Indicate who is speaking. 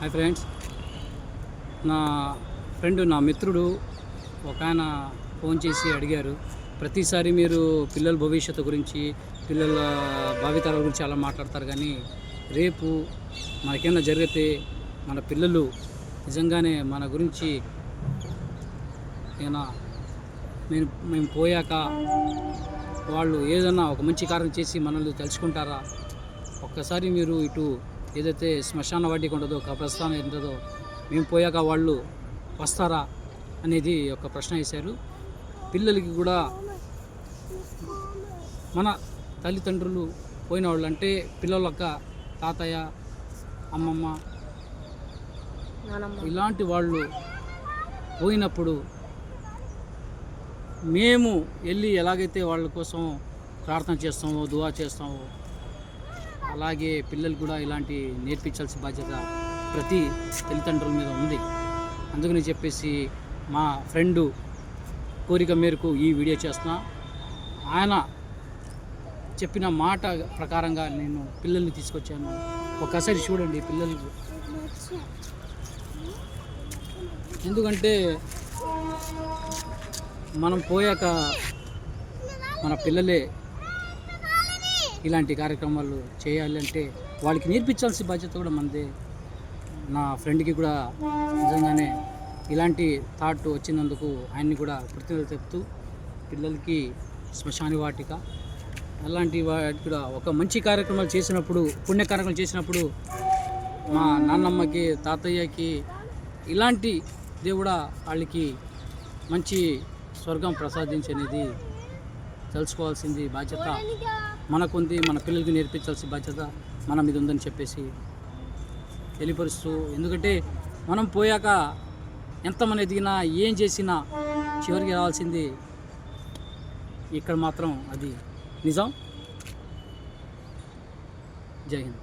Speaker 1: Hi friends, నా నా మిత్రుడు ఒక ఆయన ఫోన్ చేసి అడిగారు, ప్రతిసారి మీరు పిల్లల భవిష్యత్తు గురించి, పిల్లల భావితరాల గురించి అలా మాట్లాడతారు, కానీ రేపు మనకేమైనా జరిగితే మన పిల్లలు నిజంగానే మన గురించి ఏమైనా మేము పోయాక వాళ్ళు ఏదన్నా ఒక మంచి కార్యం చేసి మనల్ని తెలుసుకుంటారా? ఒక్కసారి మీరు ఇటు ఏదైతే శ్మశాన వాటికి ఉంటుందో, కబ్రస్థానం ఉంటుందో, మేము పోయాక వాళ్ళు వస్తారా అనేది ఒక ప్రశ్న వేశారు. పిల్లలకి కూడా మన తల్లిదండ్రులు పోయిన వాళ్ళు అంటే పిల్లల యొక్క తాతయ్య, అమ్మమ్మ ఇలాంటి వాళ్ళు పోయినప్పుడు మేము వెళ్ళి ఎలాగైతే వాళ్ళ కోసం ప్రార్థన చేస్తామో, దువా చేస్తామో, అలాగే పిల్లలు కూడా ఇలాంటి నేర్పించాల్సిన బాధ్యత ప్రతి తల్లిదండ్రుల మీద ఉంది. అందుకని చెప్పేసి మా ఫ్రెండు కోరిక మేరకు ఈ వీడియో చేస్తున్నా. ఆయన చెప్పిన మాట ప్రకారంగా నేను పిల్లల్ని తీసుకొచ్చాను. ఒక్కసారి చూడండి పిల్లలు, ఎందుకంటే మనం పోయాక మన పిల్లలే ఇలాంటి కార్యక్రమాలు చేయాలంటే వాళ్ళకి నేర్పించాల్సిన బాధ్యత కూడా మనదే. నా ఫ్రెండ్కి కూడా నిజంగానే ఇలాంటి థాట్ వచ్చినందుకు ఆయన్ని కూడా కృతజ్ఞతలు చెప్తూ, పిల్లలకి శ్మశాన వాటిక అలాంటి వాటి కూడా ఒక మంచి కార్యక్రమాలు చేసినప్పుడు, పుణ్య కార్యక్రమాలు చేసినప్పుడు మా నాన్నమ్మకి, తాతయ్యకి ఇలాంటి దేవుడా వాళ్ళకి మంచి స్వర్గం ప్రసాదించనేది తెలుసుకోవాల్సింది బాధ్యత మనకుంది. మన పిల్లలకి నేర్పించాల్సిన బాధ్యత మన మీద ఉందని చెప్పేసి తెలియపరుస్తూ, ఎందుకంటే మనం పోయాక ఎంతమంది ఎదిగినా ఏం చేసినా చివరికి రావాల్సింది ఇక్కడ మాత్రం అది నిజం. జై హింద్.